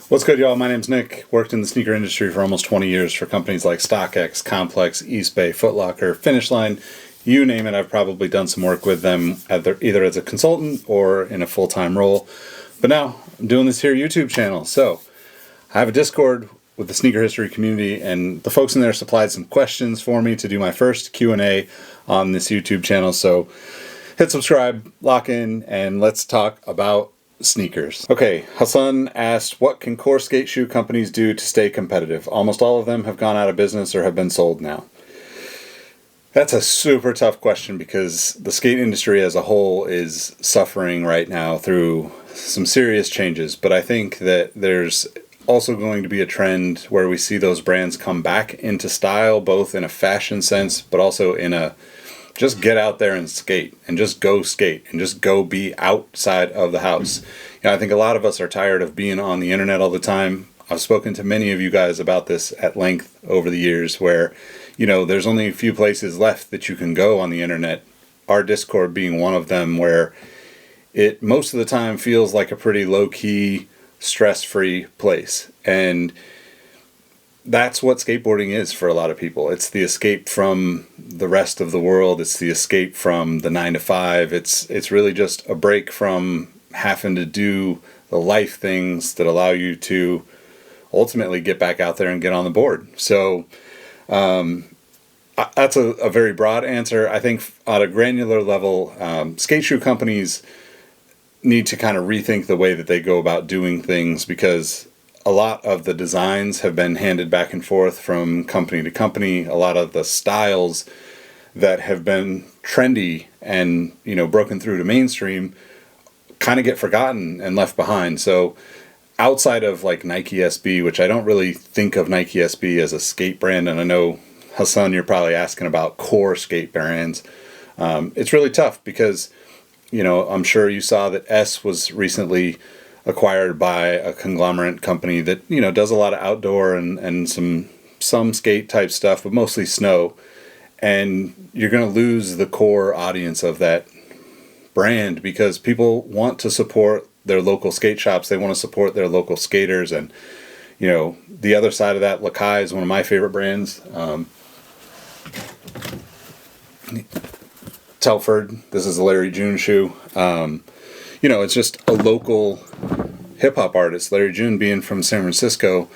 What's good, y'all? My name's Nick. Worked in the sneaker industry for almost 20 years for companies like StockX, Complex, Eastbay, Foot Locker, Finish Line. You name it, I've probably done some work with them either as a consultant or in a full-time role. But now I'm doing this here YouTube channel. So I have a Discord with the sneaker history community, and the folks in there supplied some questions for me to do my first Q&A on this YouTube channel. So hit subscribe, lock in, and let's talk about sneakers. Okay, Hassan asked, what can core skate shoe companies do to stay competitive? Almost all of them have gone out of business or have been sold now. That's a super tough question because the skate industry as a whole is suffering right now through some serious changes, but I think that there's also going to be a trend where we see those brands come back into style, both in a fashion sense, but also in a just get out there and skate and just go skate and just go be outside of the house. You know, I think a lot of us are tired of being on the internet all the time. I've spoken to many of you guys about this at length over the years where, you know, there's only a few places left that you can go on the internet. Our Discord being one of them, where it most of the time feels like a pretty low-key, stress-free place. And that's what skateboarding is for a lot of people. It's the escape from the rest of the world. It's the escape from the 9 to 5. It's really just a break from having to do the life things that allow you to ultimately get back out there and get on the board. So that's a very broad answer. I think on a granular level, skate shoe companies need to kind of rethink the way that they go about doing things, because a lot of the designs have been handed back and forth from company to company. A lot of the styles that have been trendy and, you know, broken through to mainstream kind of get forgotten and left behind. So outside of like Nike SB, which I don't really think of Nike SB as a skate brand, and I know, Hassan, you're probably asking about core skate brands. It's really tough because, you know, I'm sure you saw that S was recently acquired by a conglomerate company that, you know, does a lot of outdoor and some skate type stuff, but mostly snow. And you're going to lose the core audience of that brand because people want to support their local skate shops. They want to support their local skaters. And, you know, the other side of that, Lakai is one of my favorite brands. Telford, this is a Larry June shoe. You know, it's just a local hip-hop artist. Larry June, being from San Francisco,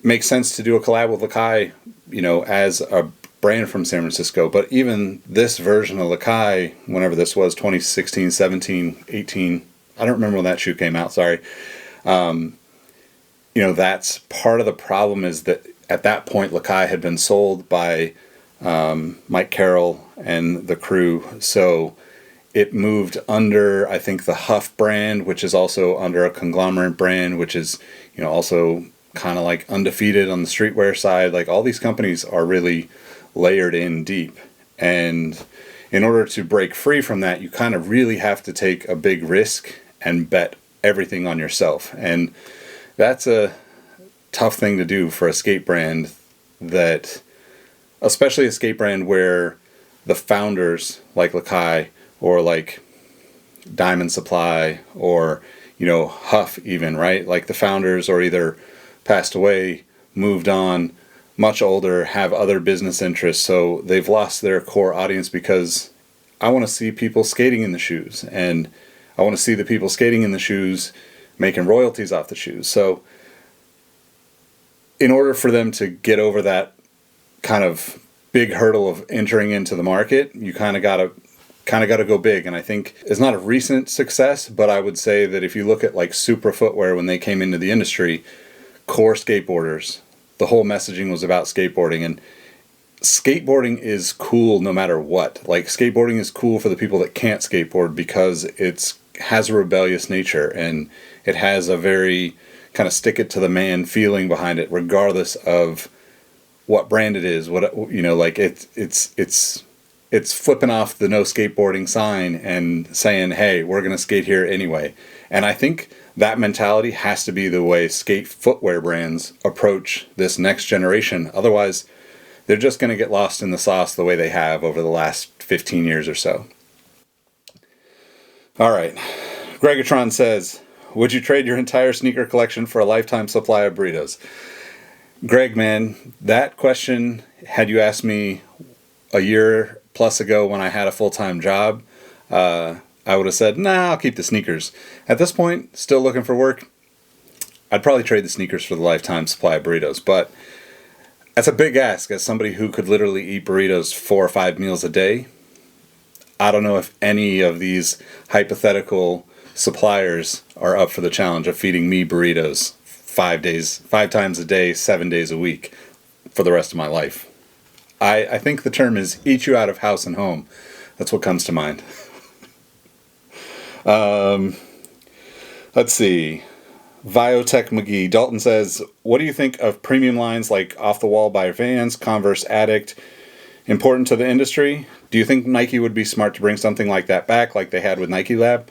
makes sense to do a collab with Lakai, you know, as a brand from San Francisco. But even this version of Lakai, whenever this was, 2016, 17, 18, I don't remember when that shoe came out, sorry. You know, that's part of the problem, is that at that point Lakai had been sold by Mike Carroll and the crew. So it moved under, I think, the Huff brand, which is also under a conglomerate brand, which is, you know, also kind of like Undefeated on the streetwear side. Like, all these companies are really layered in deep. And in order to break free from that, you kind of really have to take a big risk and bet everything on yourself. And that's a tough thing to do for a skate brand, that, especially a skate brand where the founders, like Lakai, or like Diamond Supply, or, you know, Huff even, right? Like, the founders are either passed away, moved on, much older, have other business interests, so they've lost their core audience. Because I want to see people skating in the shoes, and I want to see the people skating in the shoes making royalties off the shoes. So in order for them to get over that kind of big hurdle of entering into the market, you kind of got to go big. And I think it's not a recent success, but I would say that if you look at like Supra Footwear, when they came into the industry, core skateboarders, the whole messaging was about skateboarding. And skateboarding is cool no matter what. Like, skateboarding is cool for the people that can't skateboard because it has a rebellious nature, and it has a very kind of stick it to the man feeling behind it, regardless of what brand it is. What, you know, like it's flipping off the no skateboarding sign and saying, hey, we're going to skate here anyway. And I think that mentality has to be the way skate footwear brands approach this next generation. Otherwise, they're just going to get lost in the sauce the way they have over the last 15 years or so. All right. Gregatron says, would you trade your entire sneaker collection for a lifetime supply of burritos? Greg, man, that question, had you asked me a year plus ago when I had a full-time job, I would have said, nah, I'll keep the sneakers. At this point, still looking for work, I'd probably trade the sneakers for the lifetime supply of burritos. But that's a big ask as somebody who could literally eat burritos 4 or 5 meals a day. I don't know if any of these hypothetical suppliers are up for the challenge of feeding me burritos 5 times a day, 7 days a week for the rest of my life. I think the term is eat you out of house and home. That's what comes to mind. Let's see. Biotech McGee. Dalton says, what do you think of premium lines like Off the Wall by Vans, Converse Addict, important to the industry? Do you think Nike would be smart to bring something like that back, like they had with Nike Lab?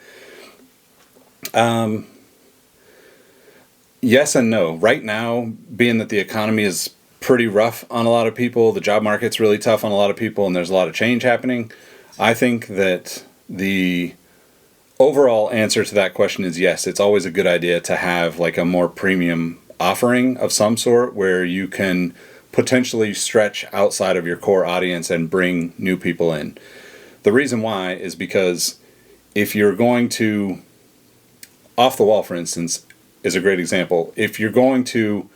Yes and no. Right now, being that the economy is pretty rough on a lot of people, the job market's really tough on a lot of people, and there's a lot of change happening, I think that the overall answer to that question is yes. It's always a good idea to have like a more premium offering of some sort where you can potentially stretch outside of your core audience and bring new people in. The reason why is because if you're going to, Off the Wall, for instance, is a great example. If you're going to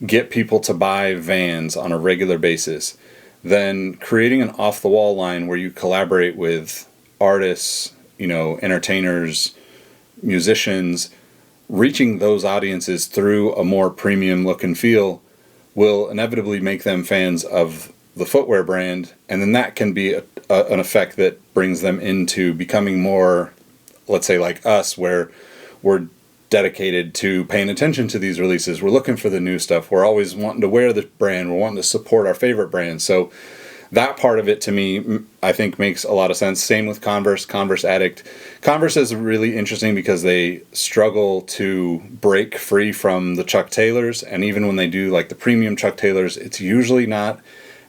get people to buy Vans on a regular basis, then creating an Off the Wall line where you collaborate with artists, entertainers, musicians, reaching those audiences through a more premium look and feel will inevitably make them fans of the footwear brand, and then that can be an effect that brings them into becoming more, let's say, like us, where we're dedicated to paying attention to these releases. We're looking for the new stuff. We're always wanting to wear the brand. We're wanting to support our favorite brand. So that part of it, to me, I think makes a lot of sense. Same with Converse Addict. Converse is really interesting because they struggle to break free from the Chuck Taylors, and even when they do like the premium Chuck Taylors, it's usually not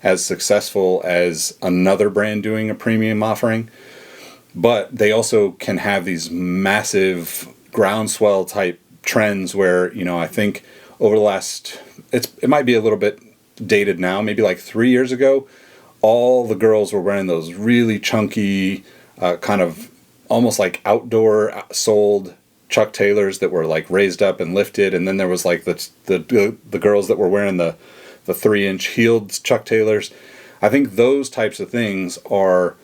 as successful as another brand doing a premium offering. But they also can have these massive groundswell type trends where, I think over the last, it might be a little bit dated now, maybe like 3 years ago, all the girls were wearing those really chunky, kind of almost like outdoor soled Chuck Taylors that were like raised up and lifted, and then there was like the girls that were wearing the 3-inch heeled Chuck Taylors. I think those types of things are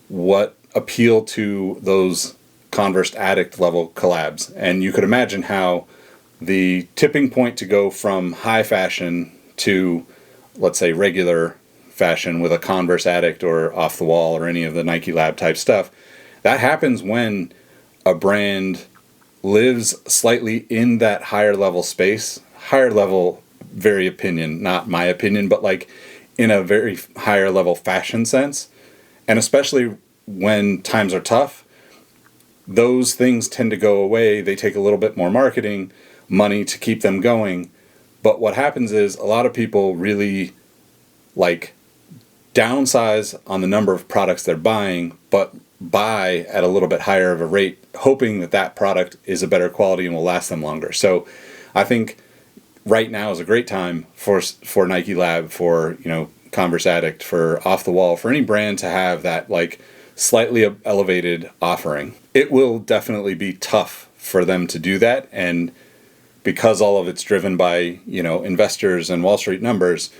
what appeal to those Converse Addict level collabs, and you could imagine how the tipping point to go from high fashion to, let's say, regular fashion with a Converse Addict or Off the Wall or any of the Nike Lab type stuff, that happens when a brand lives slightly in that higher level space. Higher level, very opinion, not my opinion, but like in a very higher level fashion sense. And especially when times are tough, those things tend to go away. They take a little bit more marketing money to keep them going. But what happens is a lot of people really like downsize on the number of products they're buying, but buy at a little bit higher of a rate, hoping that that product is a better quality and will last them longer. So I think right now is a great time for Nike Lab, for Converse Addict, for Off the Wall, for any brand to have that like slightly elevated offering. It will definitely be tough for them to do that, and because all of it's driven by investors and Wall Street numbers,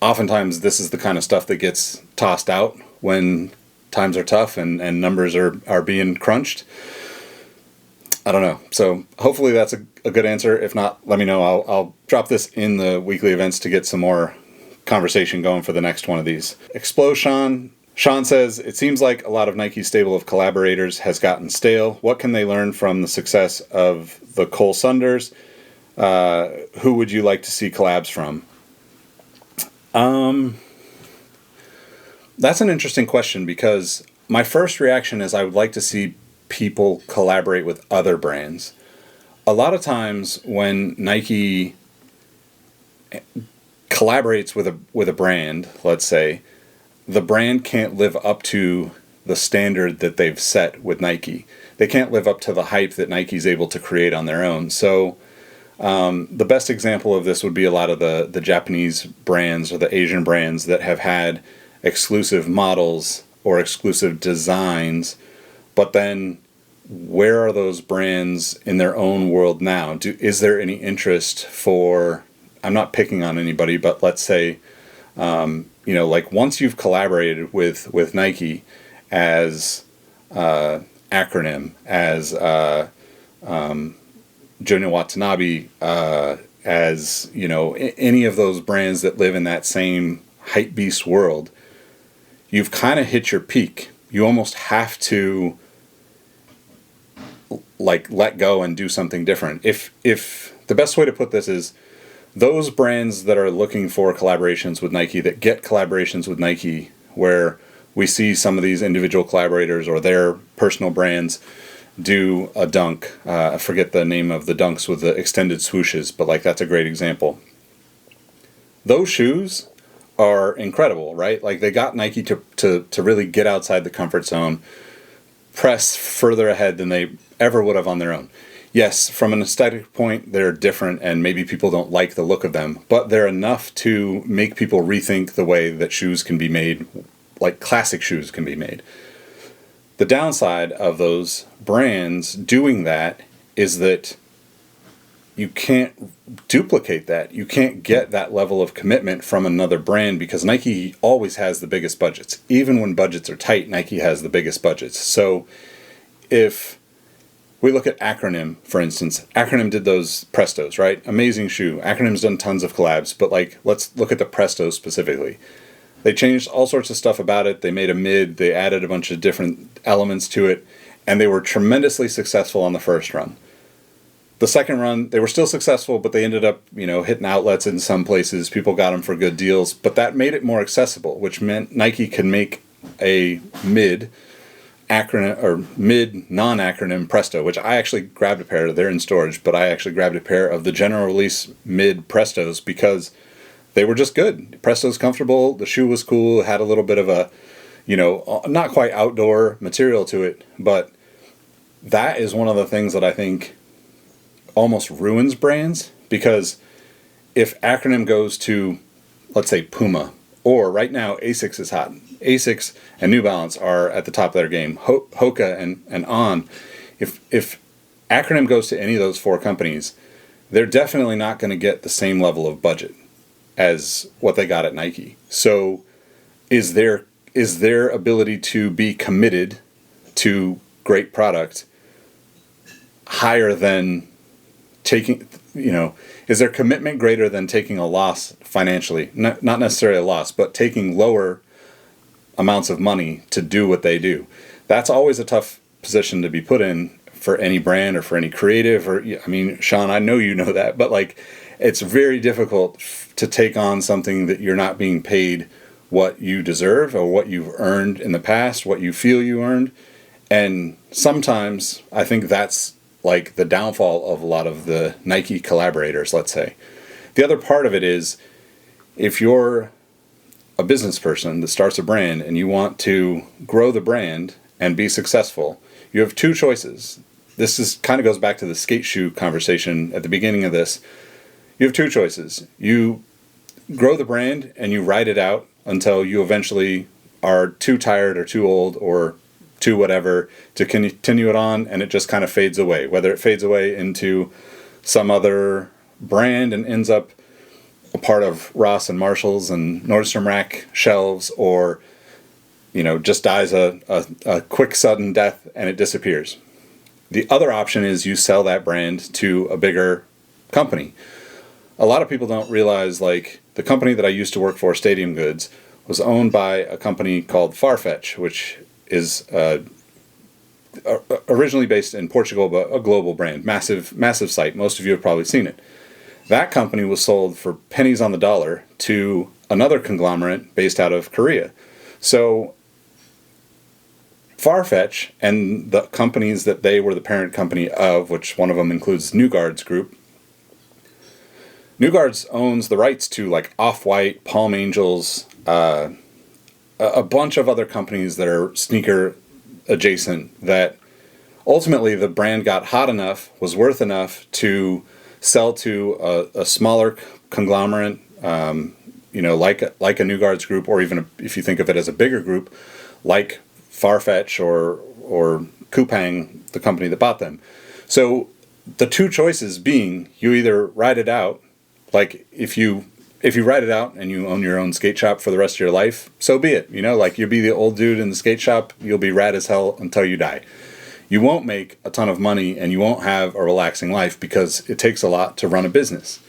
oftentimes this is the kind of stuff that gets tossed out when times are tough and numbers are being crunched. I don't know. So hopefully that's a good answer. If not, let me know. I'll drop this in the weekly events to get some more conversation going for the next one of these. Explosion. Sean says, it seems like a lot of Nike's stable of collaborators has gotten stale. What can they learn from the success of the Cole Sunders? Who would you like to see collabs from? That's an interesting question, because my first reaction is I would like to see people collaborate with other brands. A lot of times when Nike collaborates with a brand, let's say, the brand can't live up to the standard that they've set with Nike. they can't live up to the hype that Nike's able to create on their own. So the best example of this would be a lot of the Japanese brands or the Asian brands that have had exclusive models or exclusive designs, but then where are those brands in their own world now? Is there any interest for, I'm not picking on anybody, but let's say, like once you've collaborated with Nike as acronym, as Junya Watanabe, as, any of those brands that live in that same hypebeast world, you've kind of hit your peak. You almost have to let go and do something different. If the best way to put this is, those brands that are looking for collaborations with Nike, that get collaborations with Nike, where we see some of these individual collaborators or their personal brands do a dunk. I forget the name of the dunks with the extended swooshes, but that's a great example. Those shoes are incredible, right? They got Nike to really get outside the comfort zone, press further ahead than they ever would have on their own. Yes, from an aesthetic point, they're different and maybe people don't like the look of them, but they're enough to make people rethink the way that shoes can be made, like classic shoes can be made. The downside of those brands doing that is that you can't duplicate that. You can't get that level of commitment from another brand because Nike always has the biggest budgets. Even when budgets are tight, Nike has the biggest budgets. So if we look at Acronym, for instance, Acronym did those Prestos, right? Amazing shoe. Acronym's done tons of collabs, but let's look at the Prestos specifically. They changed all sorts of stuff about it. They made a mid, they added a bunch of different elements to it, and they were tremendously successful on the first run. The second run, they were still successful, but they ended up, hitting outlets in some places. People got them for good deals, but that made it more accessible, which meant Nike could make a mid acronym or mid non-acronym Presto, which I actually grabbed a pair. They're in storage, but I actually grabbed a pair of the general release mid Prestos because they were just good. Presto's comfortable. The shoe was cool. It had a little bit of a, not quite outdoor material to it, but that is one of the things that I think almost ruins brands, because if Acronym goes to, let's say, Puma, or right now Asics is hot. Asics and New Balance are at the top of their game. Hoka and On. If Acronym goes to any of those four companies, they're definitely not going to get the same level of budget as what they got at Nike. So is their ability to be committed to great product higher than taking, is their commitment greater than taking a loss financially? Not necessarily a loss, but taking lower amounts of money to do what they do. That's always a tough position to be put in for any brand or for any creative, or, Sean, I know you know that, but it's very difficult to take on something that you're not being paid what you deserve or what you've earned in the past, what you feel you earned. And sometimes I think that's the downfall of a lot of the Nike collaborators, let's say. The other part of it is, if you're a business person that starts a brand and you want to grow the brand and be successful, you have two choices. This kind of goes back to the skate shoe conversation at the beginning of this. You have two choices. You grow the brand and you ride it out until you eventually are too tired or too old or too whatever to continue it on, and it just kind of fades away. Whether it fades away into some other brand and ends up a part of Ross and Marshalls and Nordstrom Rack shelves, or just dies a quick sudden death and it disappears. The other option is you sell that brand to a bigger company. A lot of people don't realize, the company that I used to work for, Stadium Goods, was owned by a company called Farfetch, which is originally based in Portugal, but a global brand. Massive site. Most of you have probably seen it. That company was sold for pennies on the dollar to another conglomerate based out of Korea. So Farfetch and the companies that they were the parent company of, which one of them includes New Guards Group. New Guards owns the rights to Off-White, Palm Angels, a bunch of other companies that are sneaker adjacent that ultimately the brand got hot enough, was worth enough to sell to a smaller conglomerate, like a New Guards group, or even if you think of it as a bigger group, like Farfetch or Coupang, the company that bought them. So the two choices being, you either ride it out, like if you ride it out and you own your own skate shop for the rest of your life, so be it. Like you'll be the old dude in the skate shop, you'll be rad as hell until you die. You won't make a ton of money and you won't have a relaxing life because it takes a lot to run a business.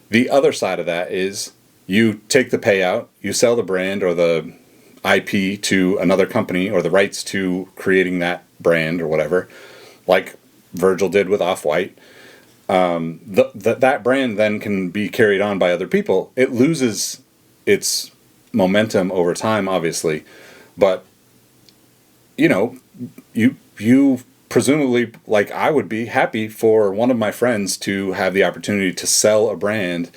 The other side of that is you take the payout, you sell the brand or the IP to another company or the rights to creating that brand or whatever, like Virgil did with Off-White. That brand then can be carried on by other people. It loses its momentum over time, obviously, but you presumably, like I would be happy for one of my friends to have the opportunity to sell a brand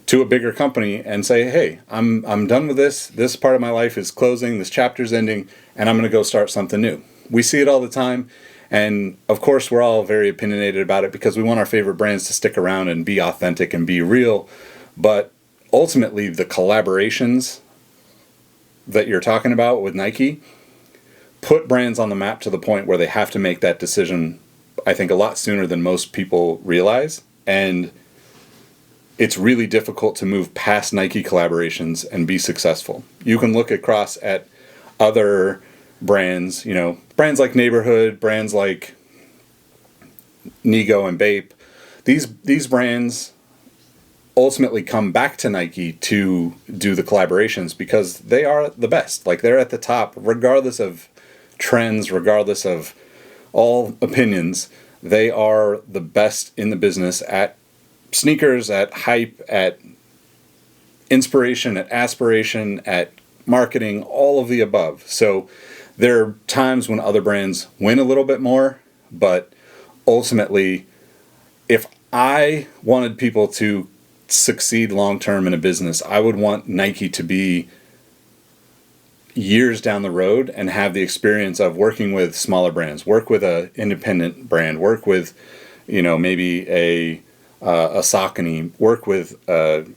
to a bigger company and say, hey, I'm done with this. This part of my life is closing. This chapter's ending, and I'm going to go start something new. We see it all the time. And of course, we're all very opinionated about it because we want our favorite brands to stick around and be authentic and be real. But ultimately, the collaborations that you're talking about with Nike put brands on the map to the point where they have to make that decision, I think, a lot sooner than most people realize. And it's really difficult to move past Nike collaborations and be successful. You can look across at other brands, brands like Neighborhood, brands like Nego and Bape. These brands ultimately come back to Nike to do the collaborations because they are the best. Like, they're at the top, regardless of trends, regardless of all opinions. They are the best in the business at sneakers, at hype, at inspiration, at aspiration, at marketing, all of the above. So there are times when other brands win a little bit more, but ultimately, if I wanted people to succeed long-term in a business, I would want Nike to be years down the road and have the experience of working with smaller brands, work with an independent brand, work with, maybe a Saucony, work with, an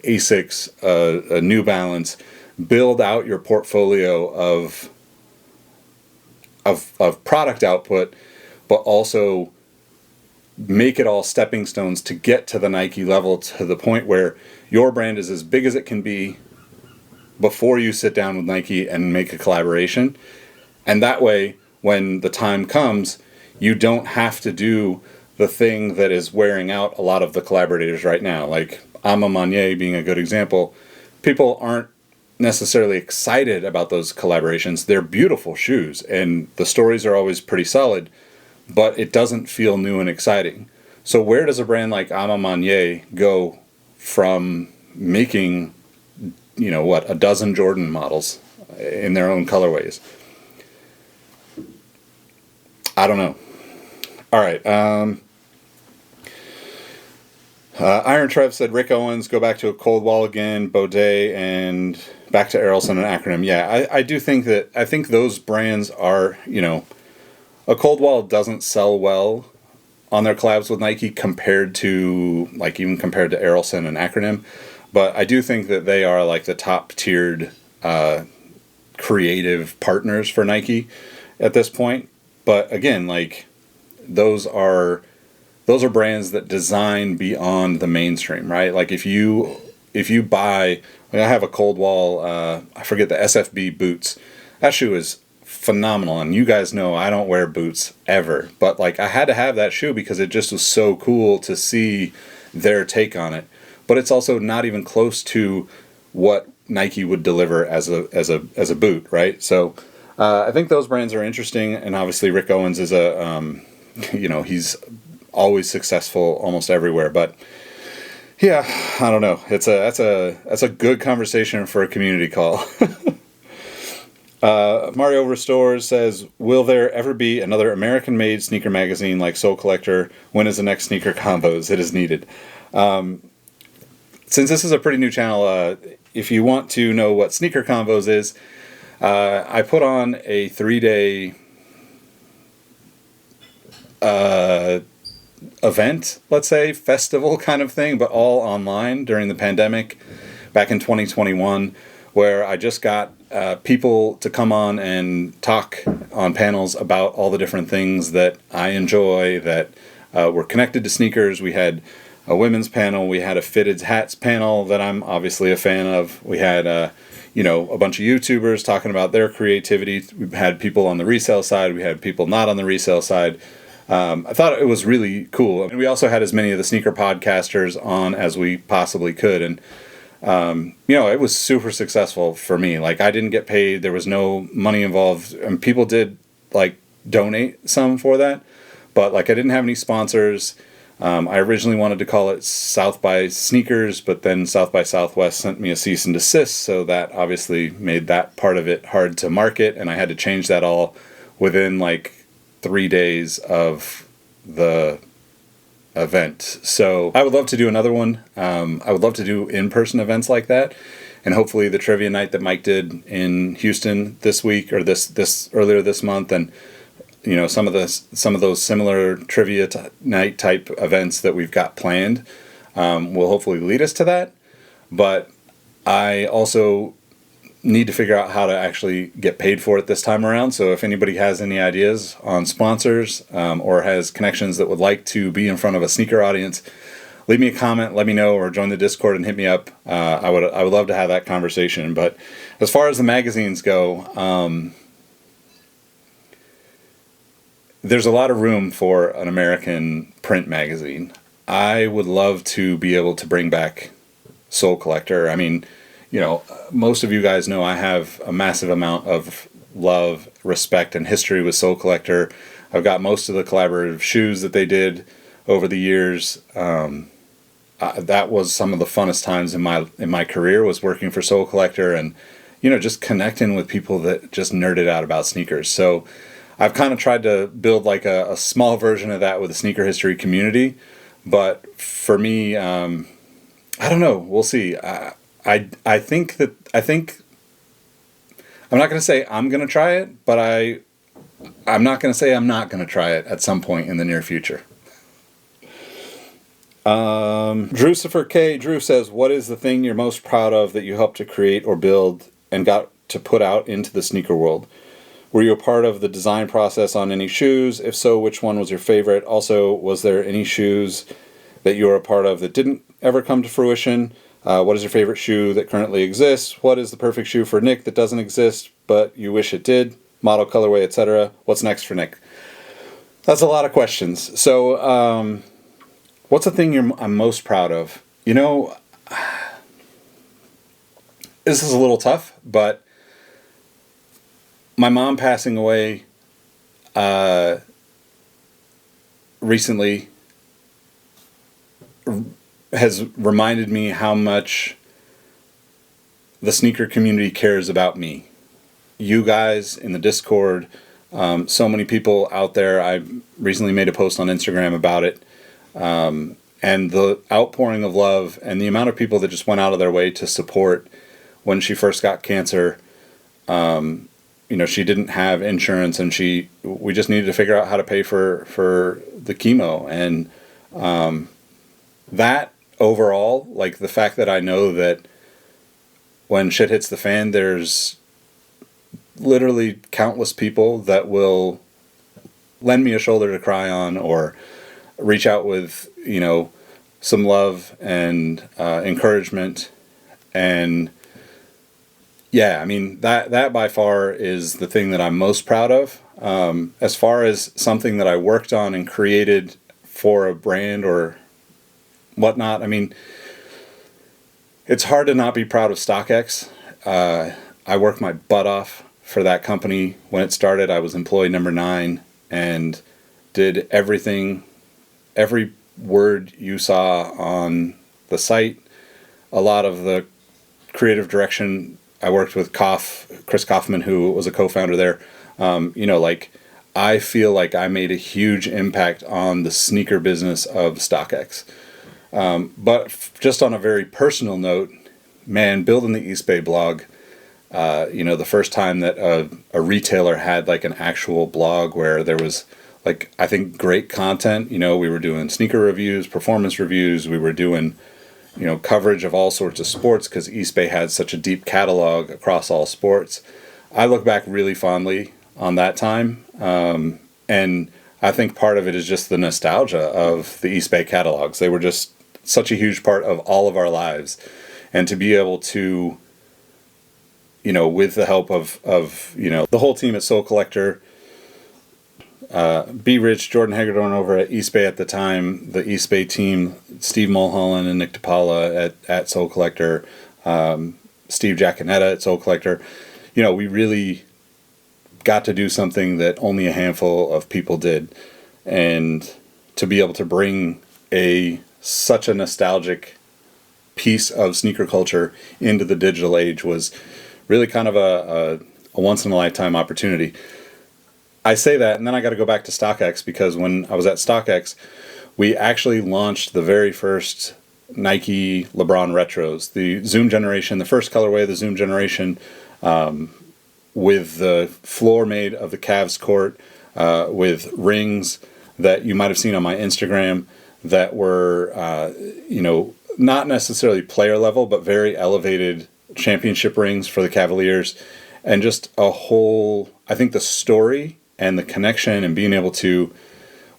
Asics, a New Balance, build out your portfolio of product output, but also make it all stepping stones to get to the Nike level, to the point where your brand is as big as it can be before you sit down with Nike and make a collaboration. And that way, when the time comes, you don't have to do the thing that is wearing out a lot of the collaborators right now. Like Ama Manier being a good example. People aren't necessarily excited about those collaborations. They're beautiful shoes, and the stories are always pretty solid, but it doesn't feel new and exciting. So where does a brand like Ama Manier go from making, a dozen Jordan models in their own colorways? I don't know. All right. Iron Trev said Rick Owens, go back to a cold wall again, Baudet, and back to Errolson and Acronym. Yeah, I do think that, I think those brands are, a cold wall doesn't sell well on their collabs with Nike compared to Errolson and Acronym. But I do think that they are like the top tiered creative partners for Nike at this point. But again, like those are brands that design beyond the mainstream, right? Like if you buy, I have a cold wall, I forget, the SFB boots. That shoe is phenomenal, and you guys know I don't wear boots ever, but like I had to have that shoe because it just was so cool to see their take on it. But it's also not even close to what Nike would deliver as a boot, right? So I think those brands are interesting, and obviously Rick Owens is he's always successful almost everywhere. But yeah, I don't know. That's a good conversation for a community call. Mario Restores says, will there ever be another American-made sneaker magazine like Soul Collector? When is the next Sneaker Combos? It is needed. Since this is a pretty new channel, if you want to know what Sneaker Convos is, I put on a 3-day event, let's say, festival kind of thing, but all online during the pandemic back in 2021, where I just got people to come on and talk on panels about all the different things that I enjoy that were connected to sneakers. We had a women's panel, we had a fitted hats panel that I'm obviously a fan of. We had a bunch of YouTubers talking about their creativity. We had people on the resale side, we had people not on the resale side. I thought it was really cool. And we also had as many of the sneaker podcasters on as we possibly could. And, it was super successful for me. Like, I didn't get paid. There was no money involved. And people did, donate some for that. But, I didn't have any sponsors. I originally wanted to call it South by Sneakers, but then South by Southwest sent me a cease and desist. So that obviously made that part of it hard to market. And I had to change that all within, 3 days of the event. So I would love to do another one. I would love to do in-person events like that, and hopefully the trivia night that Mike did in Houston this week, or this earlier this month, and some of those similar trivia night type events that we've got planned will hopefully lead us to that. But I also need to figure out how to actually get paid for it this time around. So if anybody has any ideas on sponsors or has connections that would like to be in front of a sneaker audience, leave me a comment, let me know, or join the Discord and hit me up. I would love to have that conversation. But as far as the magazines go, there's a lot of room for an American print magazine. I would love to be able to bring back Soul Collector. I mean, most of you guys know I have a massive amount of love, respect, and history with Soul Collector. I've got most of the collaborative shoes that they did over the years. That was some of the funnest times in my career, was working for Soul Collector and, just connecting with people that just nerded out about sneakers. So I've kind of tried to build a small version of that with the sneaker history community. But for me, I don't know. We'll see. I think I'm not going to say I'm going to try it, but I'm not going to say I'm not going to try it at some point in the near future. Drucifer K. Drew says, what is the thing you're most proud of that you helped to create or build and got to put out into the sneaker world? Were you a part of the design process on any shoes? If so, which one was your favorite? Also, was there any shoes that you were a part of that didn't ever come to fruition? What is your favorite shoe that currently exists? What is the perfect shoe for Nick that doesn't exist, but you wish it did? Model, colorway, etc. What's next for Nick? That's a lot of questions. So, what's the thing I'm most proud of? This is a little tough, but my mom passing away recently has reminded me how much the sneaker community cares about me. You guys in the Discord, so many people out there. I recently made a post on Instagram about it, and the outpouring of love and the amount of people that just went out of their way to support when she first got cancer. She didn't have insurance, and we just needed to figure out how to pay for the chemo, and that overall, the fact that I know that when shit hits the fan, there's literally countless people that will lend me a shoulder to cry on, or reach out with, some love and encouragement. And yeah, I mean, that by far is the thing that I'm most proud of. As far as something that I worked on and created for a brand or whatnot, I mean, it's hard to not be proud of StockX. I worked my butt off for that company. When it started, I was employee number 9 and did everything, every word you saw on the site. A lot of the creative direction, I worked with Chris Kaufman, who was a co-founder there. I feel like I made a huge impact on the sneaker business of StockX. But just on a very personal note, man, building the East Bay blog, the first time that a retailer had an actual blog where there was like, I think great content. You know, we were doing sneaker reviews, performance reviews. We were doing, you know, coverage of all sorts of sports because East Bay had such a deep catalog across all sports. I look back really fondly on that time. And I think part of it is just the nostalgia of the East Bay catalogs. They were just such a huge part of all of our lives. And to be able to, you know, with the help of you know, the whole team at Soul Collector, B. Rich, Jordan Hagedorn over at East Bay at the time, the East Bay team, Steve Mulholland and Nick DePaula at Soul Collector, Steve Giaconetta at Soul Collector, you know, we really got to do something that only a handful of people did. And to be able to bring such a nostalgic piece of sneaker culture into the digital age was really kind of a once-in-a-lifetime opportunity. I say that, and then I got to go back to StockX, because when I was at StockX, we actually launched the very first Nike LeBron Retros, the Zoom Generation, the first colorway of the Zoom Generation, with the floor made of the Cavs court, with rings that you might have seen on my Instagram that were, you know, not necessarily player level, but very elevated championship rings for the Cavaliers, and just a whole, I think the story and the connection and being able to,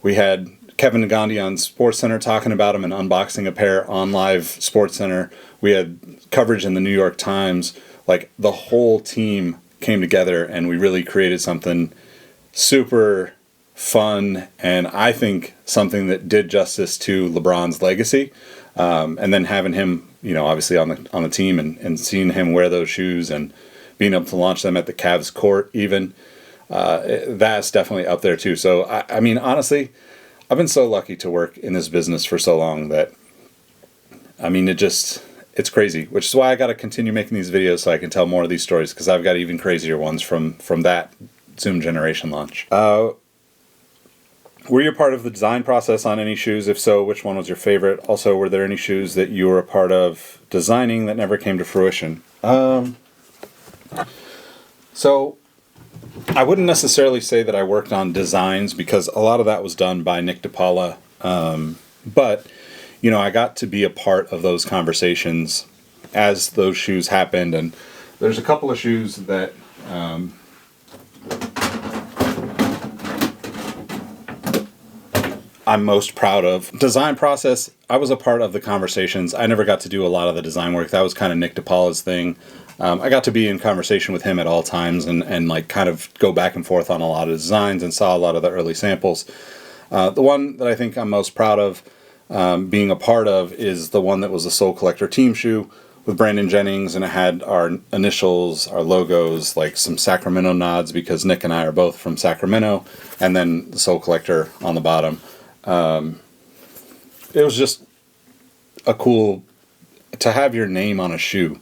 we had Kevin Nagandi on SportsCenter talking about him and unboxing a pair on live SportsCenter. We had coverage in the New York Times. Like, the whole team came together and we really created something super fun, and I think something that did justice to LeBron's legacy. And then having him, you know, obviously on the team, and seeing him wear those shoes and being able to launch them at the Cavs court even, that's definitely up there too. So, I mean, honestly, I've been so lucky to work in this business for so long that, I mean, it's crazy, which is why I got to continue making these videos so I can tell more of these stories, because I've got even crazier ones from that Zoom Generation launch. Were you a part of the design process on any shoes? If so, which one was your favorite? Also, were there any shoes that you were a part of designing that never came to fruition? So I wouldn't necessarily say that I worked on designs, because a lot of that was done by Nick DePaula. But, you know, I got to be a part of those conversations as those shoes happened. And there's a couple of shoes that I'm most proud of. Design process, I was a part of the conversations. I never got to do a lot of the design work. That was kind of Nick DePaula's thing. I got to be in conversation with him at all times and like kind of go back and forth on a lot of designs and saw a lot of the early samples. The one that I think I'm most proud of being a part of is the one that was the Soul Collector team shoe with Brandon Jennings, and it had our initials, our logos, like some Sacramento nods, because Nick and I are both from Sacramento, and then the Soul Collector on the bottom. It was just a cool to have your name on a shoe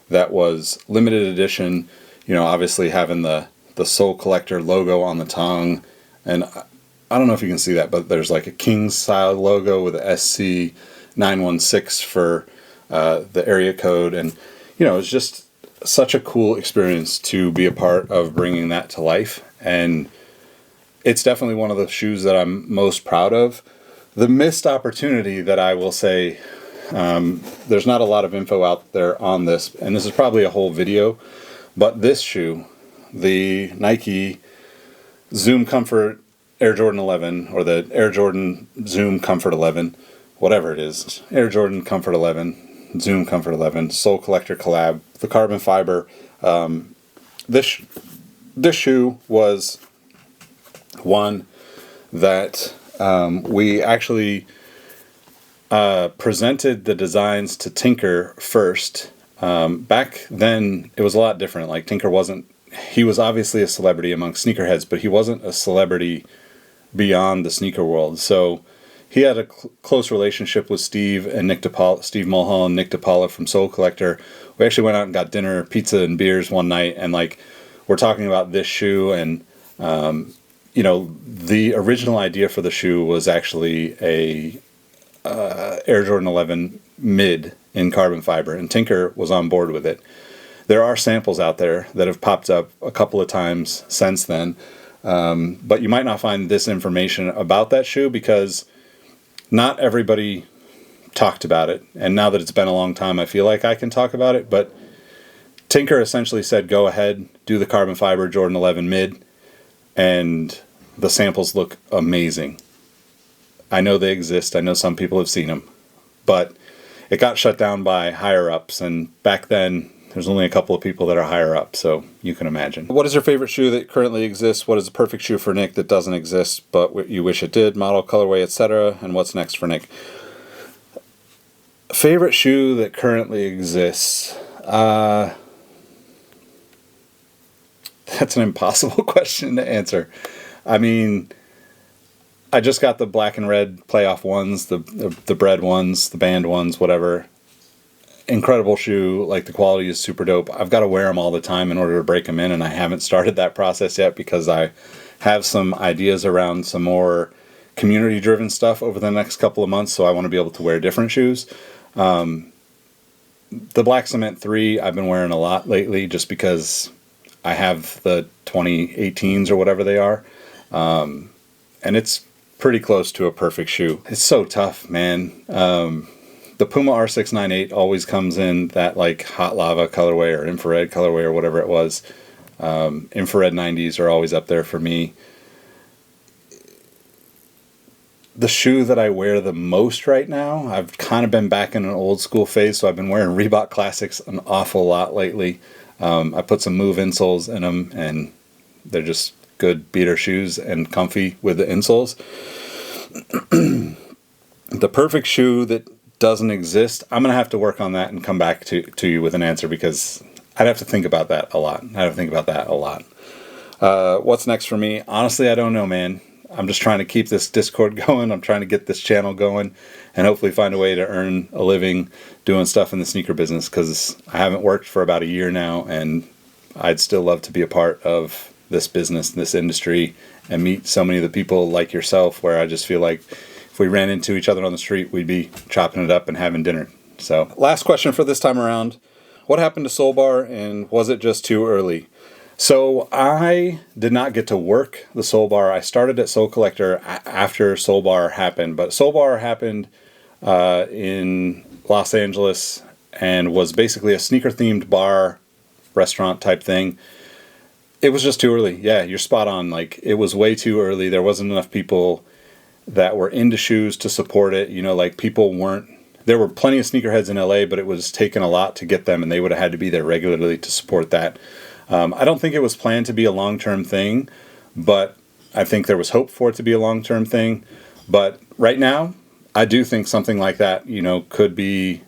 that was limited edition, you know, obviously having the Soul Collector logo on the tongue. And I don't know if you can see that, but there's like a King style logo with a SC916 for the area code. And, you know, it's just such a cool experience to be a part of bringing that to life. And it's definitely one of the shoes that I'm most proud of. The missed opportunity that I will say, there's not a lot of info out there on this, and this is probably a whole video, but this shoe, the Nike Zoom Comfort Air Jordan 11, or the Air Jordan Zoom Comfort 11, whatever it is, Air Jordan Comfort 11, Zoom Comfort 11, Soul Collector collab, the carbon fiber. This shoe was one that we actually presented the designs to Tinker first. Back then, it was a lot different. Like, Tinker he was obviously a celebrity among sneakerheads, but he wasn't a celebrity beyond the sneaker world. So he had a close relationship with Steve Mulholland, Nick DePaula from Soul Collector. We actually went out and got dinner, pizza and beers one night, and like, we're talking about this shoe, and you know, the original idea for the shoe was actually a Air Jordan 11 mid in carbon fiber, and Tinker was on board with it. There are samples out there that have popped up a couple of times since then, But you might not find this information about that shoe because not everybody talked about it. And now that it's been a long time, I feel like I can talk about it. But Tinker essentially said, go ahead, do the carbon fiber Jordan 11 mid, and the samples look amazing. I know they exist. I know some people have seen them. But it got shut down by higher ups, and back then there's only a couple of people that are higher up, so you can imagine. What is your favorite shoe that currently exists? What is the perfect shoe for Nick that doesn't exist but you wish it did? Model, colorway, etc. And what's next for Nick? Favorite shoe that currently exists? That's an impossible question to answer. I mean, I just got the black and red playoff ones, the bread ones, the band ones, whatever. Incredible shoe. Like, the quality is super dope. I've got to wear them all the time in order to break them in, and I haven't started that process yet because I have some ideas around some more community-driven stuff over the next couple of months, so I want to be able to wear different shoes. The Black Cement 3 I've been wearing a lot lately just because I have the 2018s or whatever they are, and it's pretty close to a perfect shoe. It's so tough, man. The Puma R698 always comes in that like hot lava colorway or infrared colorway or whatever it was. Infrared 90s are always up there for me. The shoe that I wear the most right now, I've kind of been back in an old school phase, so I've been wearing Reebok Classics an awful lot lately. I put some Move insoles in them, and they're just good beater shoes and comfy with the insoles. The perfect shoe that doesn't exist, I'm going to have to work on that and come back to you with an answer because I'd have to think about that a lot. What's next for me? Honestly, I don't know, man. I'm just trying to keep this Discord going. I'm trying to get this channel going and hopefully find a way to earn a living doing stuff in the sneaker business because I haven't worked for about a year now, and I'd still love to be a part of this business, this industry, and meet so many of the people like yourself where I just feel like if we ran into each other on the street, we'd be chopping it up and having dinner. So, last question for this time around. What happened to Soul Bar, and was it just too early? So I did not get to work the Soul Bar. I started at Soul Collector after Soul Bar happened, but Soul Bar happened in Los Angeles and was basically a sneaker-themed bar, restaurant type thing. It was just too early. Yeah, you're spot on. Like, it was way too early. There wasn't enough people that were into shoes to support it. You know, like, people weren't... There were plenty of sneakerheads in LA, but it was taken a lot to get them, and they would have had to be there regularly to support that. I don't think it was planned to be a long-term thing, but I think there was hope for it to be a long-term thing. But right now, I do think something like that, you know, could be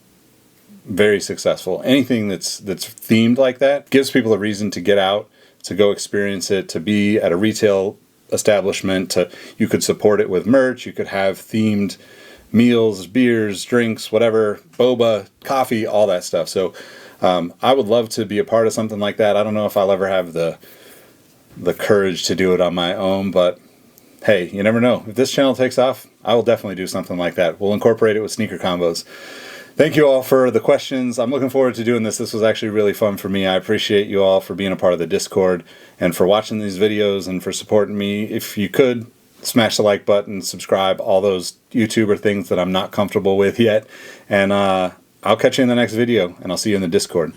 very successful. Anything that's themed like that gives people a reason to get out, to go experience it, to be at a retail establishment. You could support it with merch. You could have themed meals, beers, drinks, whatever, boba, coffee, all that stuff. So I would love to be a part of something like that. I don't know if I'll ever have the courage to do it on my own, but hey, you never know. If this channel takes off, I will definitely do something like that. We'll incorporate it with sneaker combos. Thank you all for the questions. I'm looking forward to doing this. This was actually really fun for me. I appreciate you all for being a part of the Discord and for watching these videos and for supporting me. If you could, smash the like button, subscribe, all those YouTuber things that I'm not comfortable with yet. And I'll catch you in the next video, and I'll see you in the Discord.